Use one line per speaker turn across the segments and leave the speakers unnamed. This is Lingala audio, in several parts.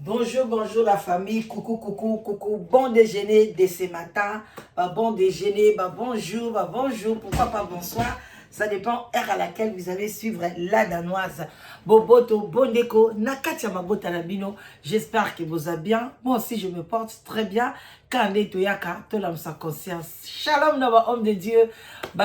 Bonjour, bonjour la famille, coucou, coucou, coucou, bon déjeuner de ce matin, bon déjeuner, bonjour, bonjour, pourquoi pas bonsoir, ça dépend heure à laquelle vous allez suivre la danoise. Boboto, bon déco, Nakatia Mabota Labino, j'espère que vous allez bien, moi aussi je me porte très bien, Kande Toyaka, Tolam sa conscience, shalom nava homme de Dieu,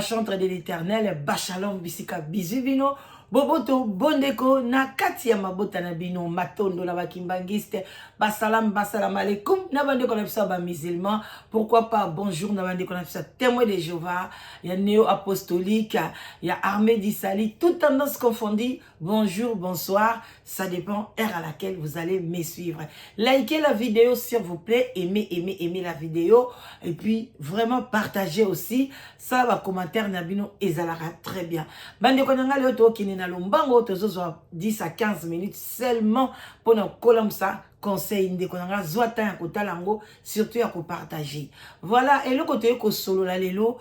chantre de l'éternel, shalom bisika bisubino, Boboto, bondeko, na kati ya mabota na bino, matondo na bakimbangiste, basalam alaikum, na bande kon apisa ba musulman, pourquoi pas bonjour na bande kon apisa témoin de Jéhovah, ya néo-apostolique, ya armée d'Isali, toute tendance confondue, bonjour, bonsoir, ça dépend heure à laquelle vous allez me suivre. Likez la vidéo s'il vous plaît, aimez la vidéo, et puis vraiment partagez aussi, ça va commentaire na bino, ezalara très bien. Bande kon nga le to kini na lombango tozozo 10 à 15 minutes seulement pour nous coller ça conseil ndeko nanga zwata ya kotalango surtout ya ko partager. Voilà et le côté ko solo la lelo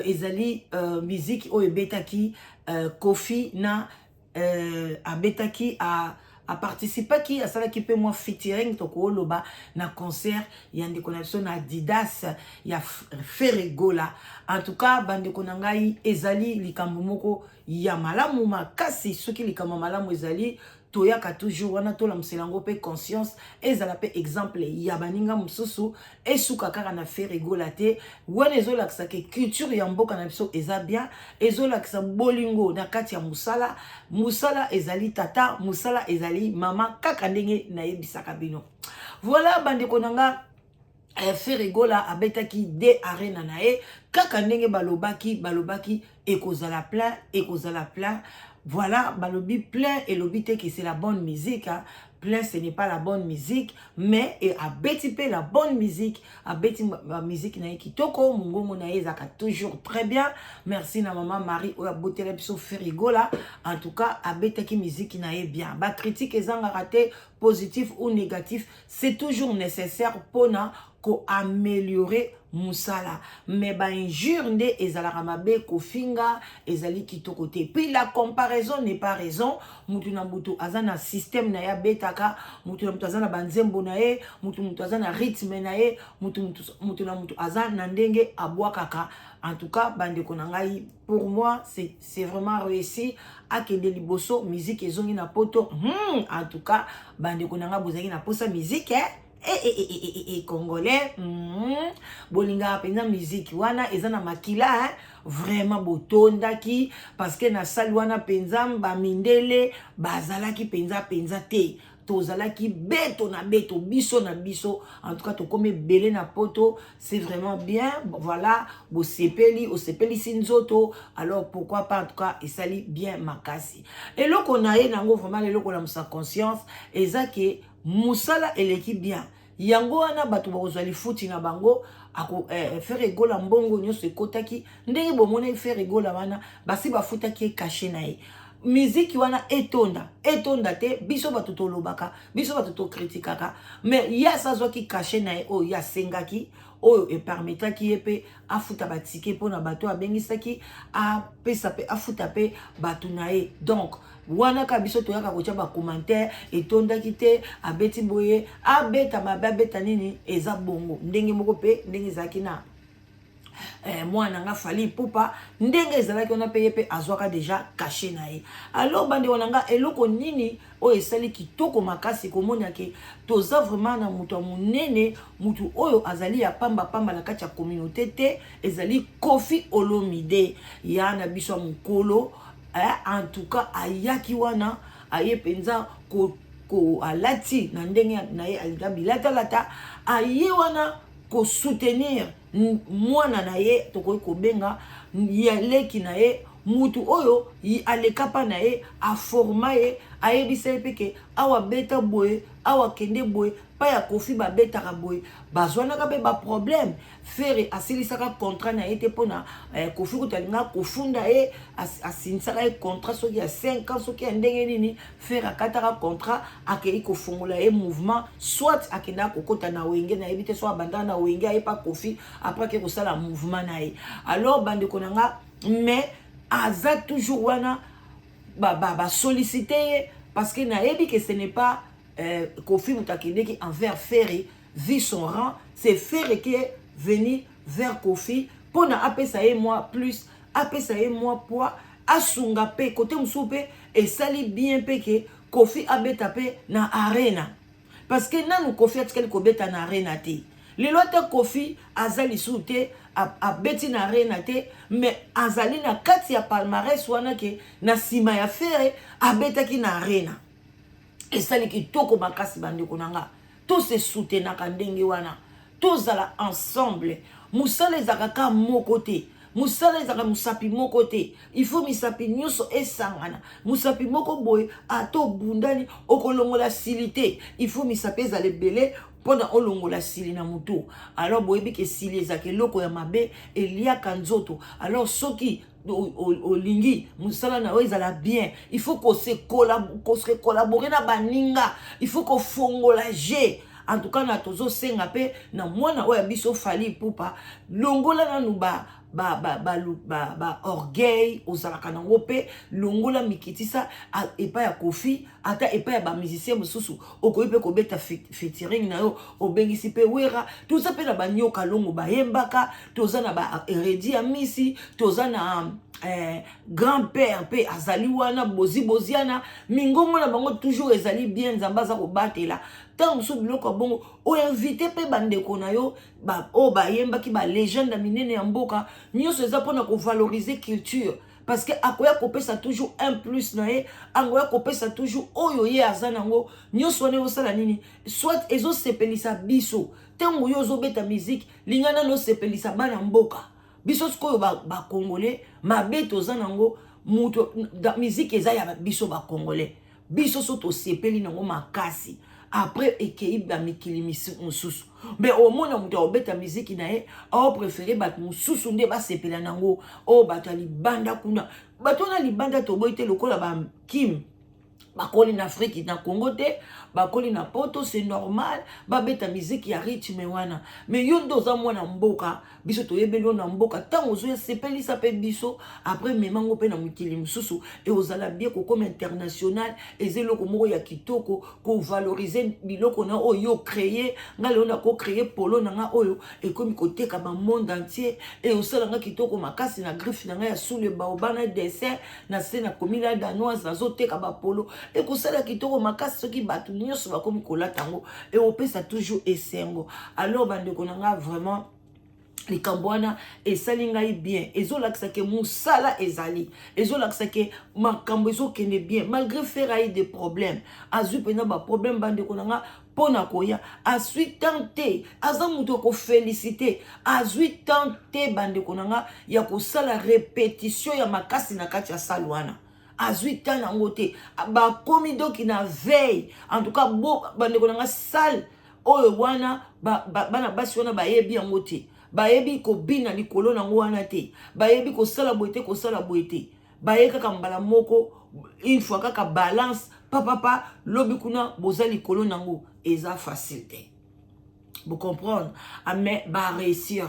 ezali musique o ebetaki Kofi na abetaki a participer qui a ça qui peut moi featuring to ko loba na concert ya ndeko na so na Adidas ya Ferregola. En tout cas bande ko nangai ezali likambo moko ya malamu makasi soki likambo malamu ezali toyaka toujours wana to la mselango pe conscience ezala pe exemple ya baninga mususu esuka kaka na Ferregola te wana ezola ke culture ya mboka na biso eza bien ezola kisa bolingo na kati ya musala ezali tata musala ezali mama kaka ndenge na yebisaka bino. Voilà bande konanga Ferregola abetaki de arena na e kaka ndenge balobaki ekozala plein. Voilà, balobi plein et lobité que c'est la bonne musique. Hein. Plein, ce n'est pas la bonne musique, mais à bétiper la bonne musique, à bétiper la musique na kitoko, mungongo na ezaka toujours très bien. Merci na maman Marie ou à beauté la biso Ferregola. En tout cas, à bétaki musique na e bien. Ba critique ezanga raté positif ou négatif, c'est toujours nécessaire pour na ko améliorer musala mais ba injure nde ezalaka mabe kofinga ezali kitoko te. Puis la comparaison n'est pas raison. Mutu na mutu azana système na ya betaka, mutu na mutu azana banzembo na ye, mutu azana rythme na ye, mutu na mutu azana ndenge abwakaka. En tout cas bande konangai pour moi c'est vraiment réussi à kende liboso musique ezongi na poto. En tout cas bande konanga bozaki na posa musique congolais bolinga penza musique wana ezana makila vraiment botondaki parce que na salle wana penza ba mindele bazalaki penza te tozalaki beto na beto biso na biso. En tout cas to comme belé na poto c'est vraiment bien. Voilà bosepeli osepeli sinzoto alors pourquoi pas. En tout cas esali bien makasi et loko na ye nango vraiment le loko na musa conscience ezake musala eleki bien yango wana bato bakozali futi na bango ako Ferregola mbongo nyonso ekotaki ndenge bomone Ferregola wana basi bafutaki caché na ye musique wana etonda te biso bato tolobaka biso bato to kritikaka mais ya sazwaki caché na ye o ya sengaki oyo epermetaki ye pe afuta batike pona bato abengisaki apesa pe afuta pe bato na ye. Donc wana ka biso toyaka kotia ba commentaire etondaki te abeti boye abeta mababeta nini eza bongo ndenge moko pe ndenge zaki na mwana nga fali pupa ndenge ezalaki ona peye pe azwaka déjà caché na ye. Alors bande wananga eloko nini oyo esali kitoko makasi komona ke toza vraiment na mutu munene mutu oyo azali ya pamba na kati ya communauté te ezali Kofi Olomide ya na biso mukolo. En tout cas ayaki wana aye penza ko alati na ndenge na ye alata aye wana ko soutenir mwana na ye tokoki kobenga ya leki na ye mutu oyo aleka pa na ye aforma ye ayebisa ye peke awa beta boye awa kende boye pa ya Kofi babetaka boye bazwanaka pe ba problème. Fere asilisaka contrat na ye te pona Kofi kutalinga kofunda ye asinisaka ye contrat soki ya 5 ans soki ya ndenge nini Fere akataka contrat akei kofungola ye mouvement soit akenda kokota na wenge na yebite soit banda na wenge aye pa Kofi après ke kosala mouvement na ye. Alors bande konanga mais aza toujours wana ba solliciter parce que na yebi que ce n'est pas Kofi Mutakindeki envers Ferré, vit son rang, c'est Ferré qui est venu vers Kofi pour na apesa et moi plus, apesa et moi poids, asunga pe côté msoupe et sali bien peke Kofi abeta pe na arena. Parce que nanu Kofi atikali kobeta na arena te. Lelo te Kofi azali soute a beti na arena te, mais azali na kati ya palmarès wana ke na sima ya Ferré abeta ki na arena. Et sali ki toko makasi bandeko nanga. Tous se soutenaka ndenge wana. Tous ala ensemble. Musala ezaka mo côté. Musala ezaka musapi mo côté. Il faut misapi nyoso esangana. Musapi moko boy ato bundani okolongola silité. Il faut misapi ezale belé pendant olongola sili na muto. Alors boyebi ke sili ezake loko ya mabe elia kanzoto. Alors soki olingi musala na ezala bien, il faut qu'on se collaborer na baninga, il faut qu'on fongola G. En tout cas na tozo senga pe na mwana oya biso fali pupa longola na nuba ba orgueil ozalaka nango pe longola mikitisa epa ya Kofi ata epa ya ba musicien mususu okoyi pe kobeta featuring na yo obengisi pe wera tout ça pe na banyoka longo ba yembaka toza na ba Eredi ya misi toza na grand-père pe azali wana boziana mingongo na bango toujours ezali bien nzambaza ko batela tant so biloko bongo o invité pe bandeko na yo ba o ba yemba ki ba légende minene ya mboka nyoso eza pona ko valoriser culture parce que akoya kopesa toujours un plus na ye angoya kopesa toujours oyo ye azanango nyoso ne osala nini soit ezo sepelisa biso tango yo zo beta musique lingana no sepelisa bana mboka biso skoyo ba congolais mabe toza nango muto da musique eza ya biso ba congolais biso so to sepeli nango makasi après ekei ba mikili mususu mais au mona muto obeta musique na ye au préféré bat mususu nde ba sepela nango o batali banda kuna batona libanda to boite lokola ba Kim bakoli na Afrique na Congo te bakoli na poto c'est normal babeta musique ya rythme wana mais yo ndoza mwana mboka biso to yebelo na mboka tango zo sepelisa pe biso après memango pe na mukili mususu et ozala bien ko comme international ezeloko moko ya kitoko ko valoriser biloko na oyo créer ngalo na ko créer polo na nga oyo et comme côté ka ba monde entier et osala nga kitoko makasi na griffe na nga ya sous le baobana dessin na scène komila danoise na zo te ka ba polo et que ça kitoko makasi soki batu nyonso bakomi kolata ngo et opesa toujours esengo alors bandeko nanga vraiment les Cambouana et salingai bien ezolakisa ke musala ezali ezolakisa ke makambo ezokende bien malgré faire des problèmes azui pena ba problème bandeko nanga pona koya azui tenter azamuto ko féliciter azui tenter bandeko nanga ya ko sala répétition ya makasi na kati ya salwana azui tana ngote ba komi doki na veille en tout cas bo bandeko nanga sal oyo wana bana basi wana bayebi ngote bayebi ko bina likolo nango wana te bayebi ko sala boite baye kaka mbala moko une fois kaka balance papa lobi kuna boza likolo nango eza facilité vous comprendre mais ba réussir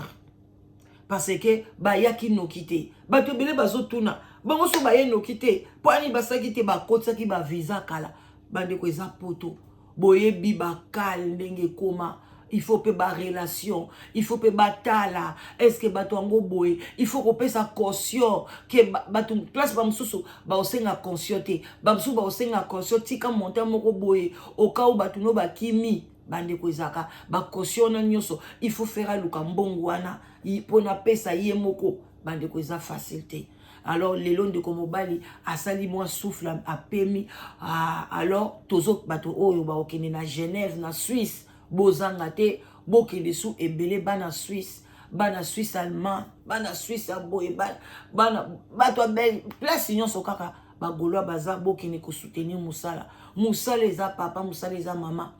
parce que ba yaki no kité bato bele bazotuna bango so baye no kité po ani basaki te ba kotsaki ba visa kala bande ko eza poto boyebi ba kal ndenge koma il faut pe ba relation il faut pe batala est-ce que bato ngo boye il faut ko pesa caution que bato place ba msusu ba osenga caution te ba msusu ba osenga caution tika monta moko boye au cas où bato no ba kimi bande ko ezaka ba caution na nyoso il faut faire luka mbongo wana pona pesa ye moko bande ko eza facilité. Alors les lots de Komobali a sali moi souffle a permis alors tozo bato oyo ba okene na Genève na Suisse bozanga te bokende sou ebele bana Suisse allemand bana Suisse aboye bana bato bel place nyonso kaka ba goloa baza bokene ko soutenir musala eza papa musala eza mama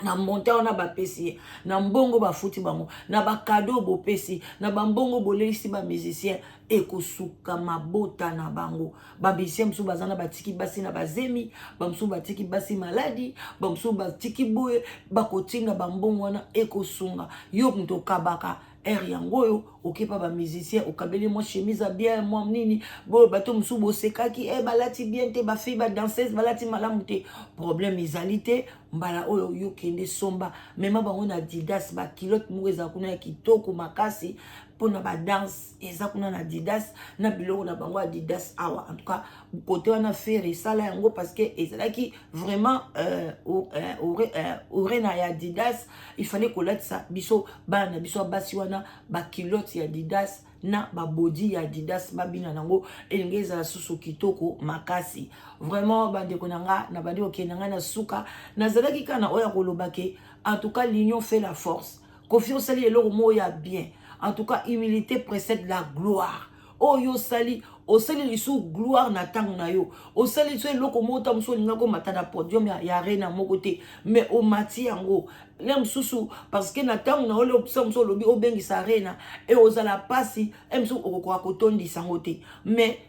na monte on a ba pesi na mbongo ba futi bango na ba cadeau bo pesi na ba mbongo bo leisi ba musicien e ko suka mabota na bango ba musicien msu bazana ba tiki basi na bazemi ba msu ba tiki basi maladi ba msu ba tiki boye ba kotinga ba mbongo wana e ko sunga yo mto kabaka yango yo ok pas ba musicien okabeli moi chemise à bien moi nini bo bato musu bo sekaki balati bien te ba fille ba danseuse balati malamu te problème ezalité mbala oyo yo kende somba même bango na Adidas ba kilote mo eza kuna ya kitoko makasi pona ba danse eza kuna na Adidas na biloko na bango Adidas awa en tout cas côté wana faire sala yango parce que ezalaki vraiment na ya Adidas il fallait que ça biso bana biso basi wana ba kilote ya Adidas na ba body ya Adidas babina nango elengeza la susu kitoko makasi vraiment bande konanga na bande okenanga na suka na zalaki kana oya kolobake en tout cas l'union fait la force confiance ali eloko moya bien en tout cas humilité précède la gloire oh yo sali osali lisu gloire na tango na yo osali so eloko mota muso linga ko matana podium ya reina moko te mais o mati yango lem susu parce que na tango na ole muso lobi obengisa reina et ozala pasi emso okokoka kotondi sango te mais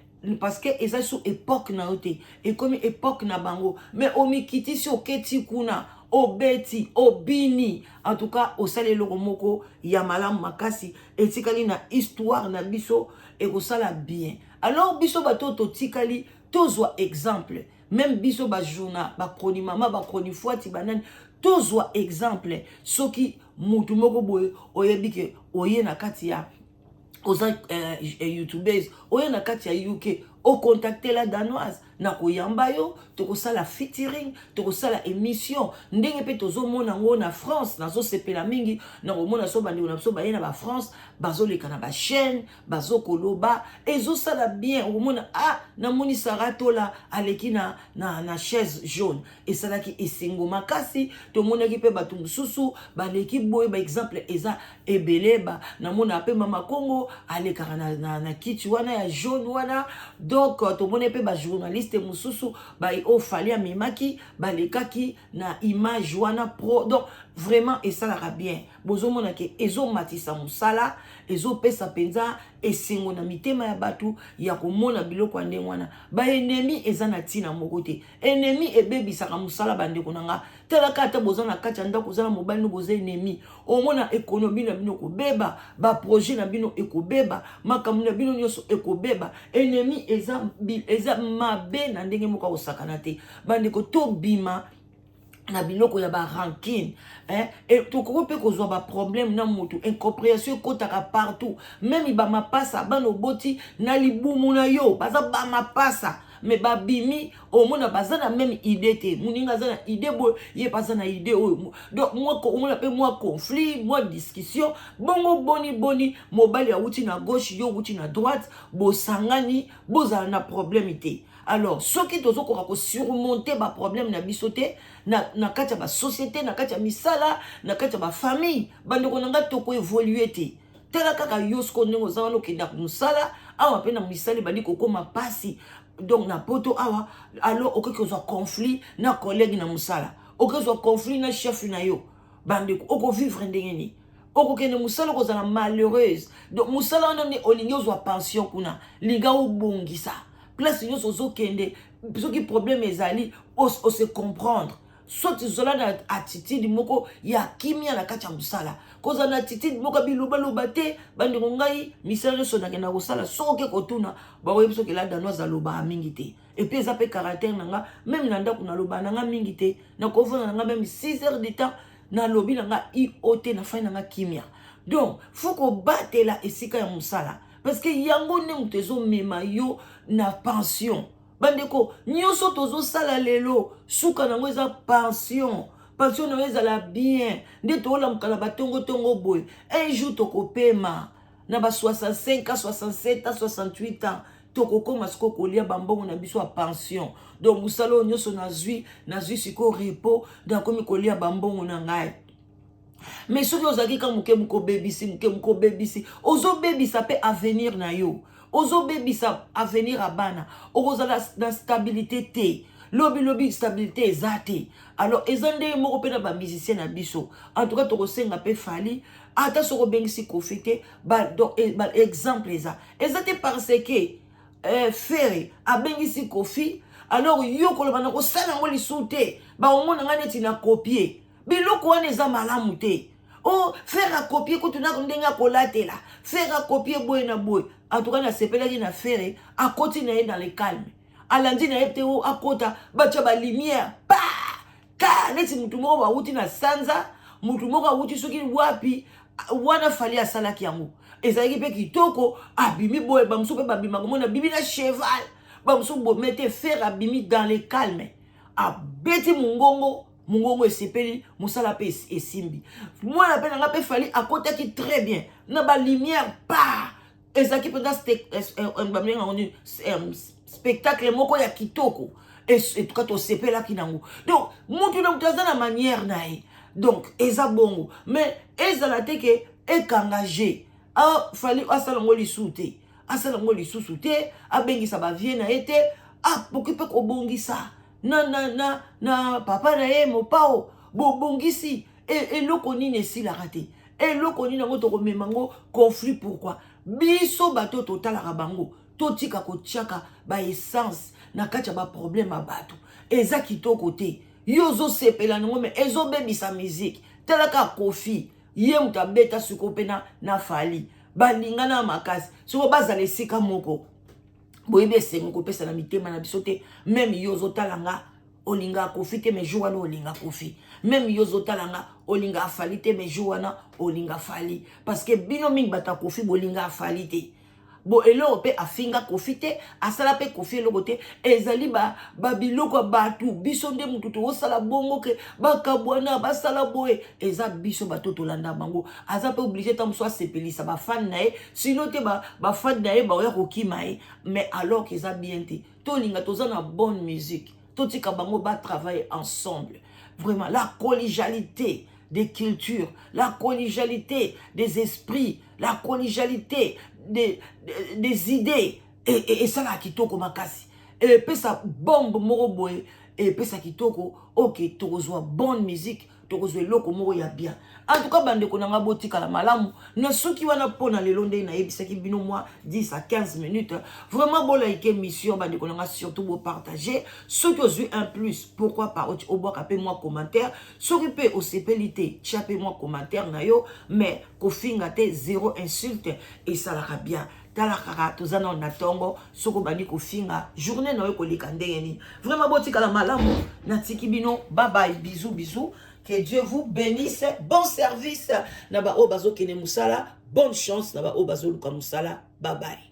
parce que eza sous époque na yote et comme époque na bango mais omikiti si oketi kuna obeti obini en tout cas osala eloko moko ya malamu makasi etikali na histoire na biso et kosala bien alors biso bato totikali tozwa exemple même biso ba journal ba chroni mama ba chroni fuati banani tozwa exemple soki mutu moko boye oyebike oye na kati ya oza youtubers oye na kati ya UK o contacter la danoise na koyamba yo tokosala featuring tokosala émission ndenge pe tozomona ngo na France nazo sepela mingi na komona so bandi na so baye na ba France bazoleka na ba chaîne bazokoloba ezosala bien komona na moni saratola aleki na chaise jaune esalaki esengo makasi tomonaki pe batu mususu baleki boye ba exemple eza ebele ba na mona pe mama Congo aleka na kiti wana ya jaune wana donc tomone pe ba journaliste mususu ba ofali amemaki balekaki na image wana pro donc vraiment esalaka bien bozomona ke ezomatisa musala ezopesa penza esengo na mitema ya batu ya komona biloko ndenge wana ba ennemi eza na tina moko te ennemi ebebisaka musala bandeko nanga talaka ata bozana kati ndako kozala mobali no boza ennemi omona économie na bino kobeba ba projet na bino ekobeba makambo na bino nyonso ekobeba ennemi eza mabe na ndenge moko osakana te bandeko to bima na biloko ya ba rancune et to ko pe kozwa ba problème na mutu incompréhension kotaka partout même ba mapasa bano boti na libumu na yo baza ba mapasa mais babimi au mona baza na même idée te muninga za na idée bo ye baza na idée oyo donc moi ko mona pe moi conflit moi discussion bongo boni mobile ya uti na gauche yo uti na droite bo sangani boza na problème te alors ce qui tozo ko surmonter ba problème na bisoté na kati ba société na kati misala na kati ba famille bande ko nanga to ko évoluer te tela kaka yosko ndngo za wano kinda musala awa pe na misali bandi ko koma pasi donc na poto awa alors okoki kozwa conflit na collègue na musala okoki kozwa conflit na chef na yo bande ko vivre ndenge ni okokende musala kozala malheureuse donc musala wana olingi ozwa pension kuna liga obongisa place nyonso ozokende soki problème ezali o se comprendre soit zola na attitude moko ya kimia na kati ya musala koza na attitude moko biloba te bandi ngai misala nyonso nakenda kosala soki kotuna bakoyebi soki la danoise aloba mingi te et puis eza pe caractère nanga même na ndako naloba nanga mingi te na kovona nanga même 6 heures de temps na lobi nanga iote na fai nanga kimia donc faut ko batela esika ya musala parce que yango ne mutezo mema yo na pension bandeko nyonso tozo sala lelo suka nango eza pension nango ezala bien nde tola mukala batongo boy un jour tokopema na ba 65 67 68 ans tokokoma siko kolia bambongo na biso ya pension donc musalo nyonso nazwi siko repos dakomi kolia bambongo na ngai mais soki ozaki ka muke bebisi ozobebisa pe avenir na yo ozobebisa avenir a bana okozala na stabilité te lobi stabilité ezate alors ezande moko pe na ba musicien na biso en tout cas tokosenga pe fali ata soko bengisi kofite donc exemple ezate parce que Ferry abengisi kofi alors yo koloba na kosala ngo lisute ba omona ngane tina copier biloko wana eza malamu te oh faire à copier quand on a ndenga kolate là faire à copier boy na boy en tout cas na sepela qui na faire à continuer dans le calme à lundi na ete o akota bacha ba lumière pa ka neti mutu moko ba wuti na sanza mutu moko wuti soki wapi wana fali asala ki yango ezalaki pe kitoko abimi boy ba musu pe ba bima komona bibi na cheval ba musu bo mette faire abimi dans le calme a beti mungongo esepeli musala pe esimbi moi la peine nga pe fali akota ki très bien na ba lumière pa ezaki pendant spectacle moko ya kitoko et tout cas to sepela kinango donc mutu na mutaza na manière nae donc eza bongo mais ezala te ke ekangage a fali asalongo lisuute asalongo lisusu te abengisa ba vie na ete a pokipe ko bongisa na papa na ye mopao bobongisi et loko nini esilaka te et loko nini yango tokomemango conflit pourquoi biso bato totalaka bango totika kotiaka ba essence na kati ya ba problème ya bato eza kitoko te yo ozosepela nango me ezobebisa musique talaka kofi ye mutu abeta siko mpe na fali balingana makasi siko bazala esika moko boyebi esengo kopesa na mitema na biso te même yo ozotalanga olinga kofi te mais jour wana olinga kofi même yo ozotalanga olinga afali te mais jour wana olinga fali parce que bino mingi bata kofi bolinga afali te bo eloko pe afinga kofi te asala pe kofi eloko te ezali ba biloko batu biso nde mutu to osala bongo ke bakabwana basala boye eza biso bato tolanda bango aza pe obligé ta muso asepelisa ba fan na ye sinon te ba fan na ye ba oya kokima ye mais alors que eza bien te tolinga toza na bonne musique totika bango ba travailler ensemble vraiment la collégialité des cultures, la collégialité des esprits, la collégialité des idées. Et ça, la kitoko makasi. Et puis ça, bombe moroboe. Et puis ça, kitoko, ok, tokozwa bonne musique, tokozwa loko moro ya bien. En tout cas, bande konanga botika la malamu. Ne ceux qui wana pona le londe na ebisa ki bino moi 10 à 15 minutes. Vraiment bon like émission bande konanga surtout vous partager. Ceux qui ont eu un plus, pourquoi pas au bois capé moi commentaire. Ceux qui peut au CPLité, chapé moi commentaire na yo, mais kofinga te zéro insulte et ça la bien. Talakara tozana natongo soko bani kofinga journée na yo kolika ndenge vraiment botika la malamu na tikibino bye bye bisous. Que Dieu vous bénisse. Bon service. Naba obazo kene musala. Bonne chance. Naba obazo luka musala. Bye bye.